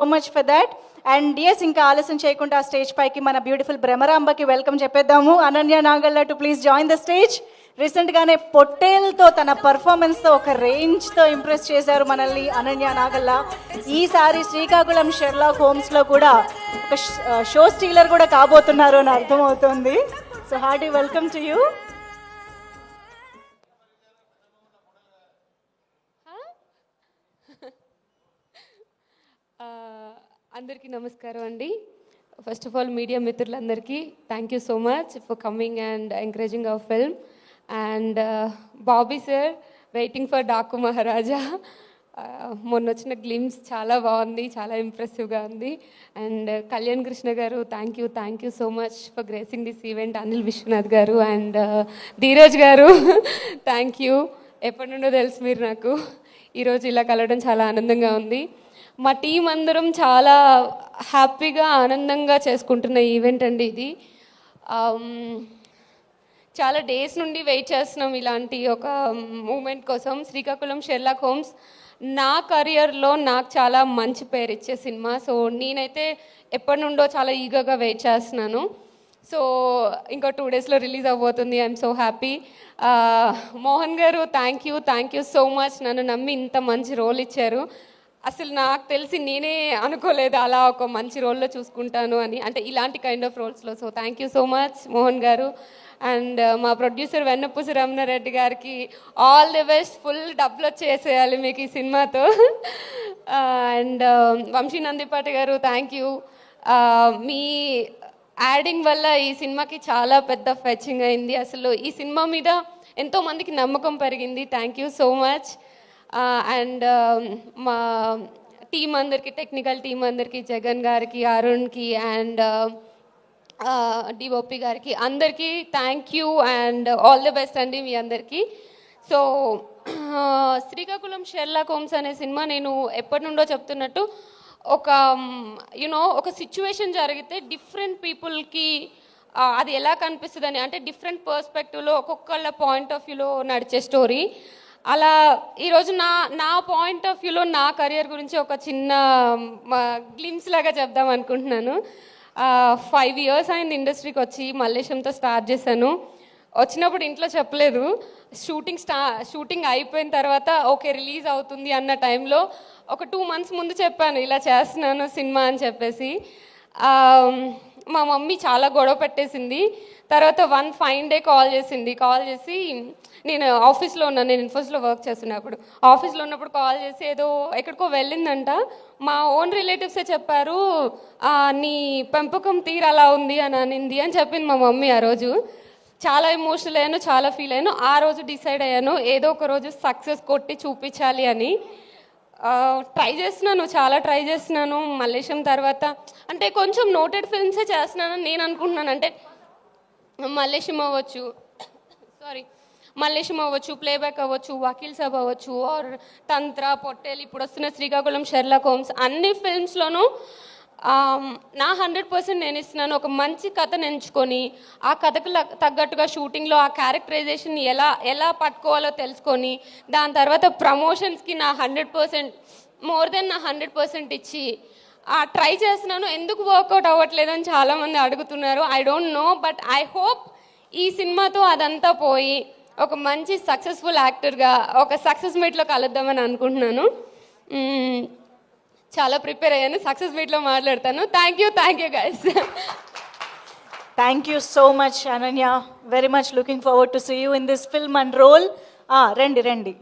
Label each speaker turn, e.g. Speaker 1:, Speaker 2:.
Speaker 1: So much for that. And yes, ఇంకా ఆలస్యం చేయకుండా ఆ స్టేజ్ పైకి మన బ్యూటిఫుల్ భ్రమరాంబకి వెల్కమ్ చెప్పేద్దాము. Ananya Nagalla to please join the stage. రీసెంట్గానే పొట్టేల్తో తన పర్ఫార్మెన్స్తో ఒక రేంజ్తో ఇంప్రెస్ చేశారు మనల్ని అనన్య నాగల్ల. ఈసారి శ్రీకాకుళం షెర్లాక్ హోమ్స్లో కూడా ఒక షో స్టీలర్ కూడా కాబోతున్నారు అని అర్థమవుతుంది. So hearty welcome to you.
Speaker 2: అందరికీ నమస్కారం అండి. ఫస్ట్ ఆఫ్ ఆల్ మీడియా మిత్రులందరికీ thank you so much for coming and encouraging our film. And Bobby sir, waiting for Daaku Maharaaj. మొన్న వచ్చిన గ్లిమ్స్ చాలా బాగుంది, చాలా ఇంప్రెసివ్గా ఉంది. And Kalyan Krishna garu, thank you so much for gracing this event. Anil Vishwanath garu and Dheeraj గారు థ్యాంక్ యూ. ఎప్పటి నుండో తెలుసు మీరు నాకు. ఈరోజు ఇలా కలవడం చాలా ఆనందంగా ఉంది. మా టీం అందరం చాలా హ్యాపీగా ఆనందంగా చేసుకుంటున్న ఈవెంట్ అండి ఇది. చాలా డేస్ నుండి వెయిట్ చేస్తున్నాం ఇలాంటి ఒక మూమెంట్ కోసం. శ్రీకాకుళం షెర్లాక్ హోమ్స్ నా కెరియర్లో నాకు చాలా మంచి పేరు ఇచ్చే సినిమా. సో నేనైతే ఎప్పటి నుండో చాలా ఈగర్గా వెయిట్ చేస్తున్నాను. సో ఇంకో 2 డేస్లో రిలీజ్ అవ్వబోతుంది. I'm so happy. మోహన్ గారు, థ్యాంక్ యూ సో మచ్. నన్ను నమ్మి ఇంత మంచి రోల్ ఇచ్చారు. అసలు నాకు తెలిసి నేనే అనుకోలేదు అలా ఒక మంచి రోల్లో చూసుకుంటాను అని, అంటే ఇలాంటి కైండ్ ఆఫ్ రోల్స్లో. So thank you so much Mohan గారు. అండ్ మా ప్రొడ్యూసర్ వెన్నపూసి రమణారెడ్డి గారికి ఆల్ ది బెస్ట్. ఫుల్ డబ్బులు వచ్చేసేయాలి మీకు ఈ సినిమాతో. అండ్ వంశీ నందిపాటి గారు, థ్యాంక్ యూ. మీ యాడింగ్ వల్ల ఈ సినిమాకి చాలా పెద్ద ఫెచింగ్ అయింది. అసలు ఈ సినిమా మీద ఎంతోమందికి నమ్మకం పెరిగింది. Thank you so much. And మా టీం అందరికీ, టెక్నికల్ టీం అందరికీ, జగన్ గారికి, అరుణ్కి అండ్ డిఓపి గారికి అందరికీ thank you and all the best అండి మీ అందరికీ. సో శ్రీకాకుళం షెర్లాక్ హోమ్స్ అనే సినిమా నేను ఎప్పటి నుండో చెప్తున్నట్టు ఒక సిచ్యువేషన్ జరిగితే డిఫరెంట్ పీపుల్కి అది ఎలా కనిపిస్తుందని, అంటే డిఫరెంట్ పర్స్పెక్టివ్లో ఒక్కొక్కళ్ళ పాయింట్ ఆఫ్ వ్యూలో నడిచే స్టోరీ. అలా ఈరోజు నా పాయింట్ ఆఫ్ వ్యూలో నా కెరియర్ గురించి ఒక చిన్న గ్లిమ్స్ లాగా చెప్దాం అనుకుంటున్నాను. 5 years అయింది ఇండస్ట్రీకి వచ్చి. మల్లేశంతో స్టార్ట్ చేశాను. వచ్చినప్పుడు ఇంట్లో చెప్పలేదు. షూటింగ్ అయిపోయిన తర్వాత ఓకే రిలీజ్ అవుతుంది అన్న టైంలో ఒక 2 months ముందు చెప్పాను ఇలా చేస్తున్నాను సినిమా అని చెప్పేసి. మా మమ్మీ చాలా గొడవ పెట్టేసింది. తర్వాత one fine day కాల్ చేసి నేను ఆఫీస్లో ఉన్నాను, నేను ఇన్ఫోస్లో వర్క్ చేస్తున్నప్పుడు ఆఫీస్లో ఉన్నప్పుడు కాల్ చేసి ఏదో ఎక్కడికో వెళ్ళిందంట. మా ఓన్ రిలేటివ్సే చెప్పారు, నీ పెంపకం తీరు అలా ఉంది అని అనింది అని చెప్పింది మా మమ్మీ. ఆ రోజు చాలా ఎమోషనల్ అయ్యాను, చాలా ఫీల్ అయ్యాను. ఆ రోజు డిసైడ్ అయ్యాను ఏదో ఒక రోజు సక్సెస్ కొట్టి చూపించాలి అని. చాలా ట్రై చేస్తున్నాను. మల్లేశం తర్వాత అంటే కొంచెం నోటెడ్ ఫిల్మ్సే చేస్తున్నానని నేను అనుకుంటున్నాను. అంటే మల్లేశం అవ్వచ్చు, ప్లేబ్యాక్ అవ్వచ్చు, వకీల్ సాబ్ అవ్వచ్చు, ఆర్ తంత్ర, పొట్టేలు, ఇప్పుడు వస్తున్న శ్రీకాకుళం షెర్లాక్ హోమ్స్, అన్ని ఫిల్మ్స్లోనూ నా 100% నేను ఇస్తున్నాను. ఒక మంచి కథను ఎంచుకొని ఆ కథకు తగ్గట్టుగా షూటింగ్లో ఆ క్యారెక్టరైజేషన్ ఎలా పట్టుకోవాలో తెలుసుకొని దాని తర్వాత ప్రమోషన్స్కి నా 100% మోర్ దెన్ నా 100% ఇచ్చి ట్రై చేస్తున్నాను. ఎందుకు వర్కౌట్ అవ్వట్లేదని చాలామంది అడుగుతున్నారు. I don't know, but I hope ఈ సినిమాతో అదంతా పోయి ఒక మంచి సక్సెస్ఫుల్ యాక్టర్గా ఒక సక్సెస్ మీట్లో కలుద్దామని అనుకుంటున్నాను. చాలా ప్రిపేర్ అయ్యాను. సక్సెస్ మీట్లో మాట్లాడతాను. Thank you guys.
Speaker 1: Thank you so much Ananya. Very much looking forward to see you in this film and role. రండి.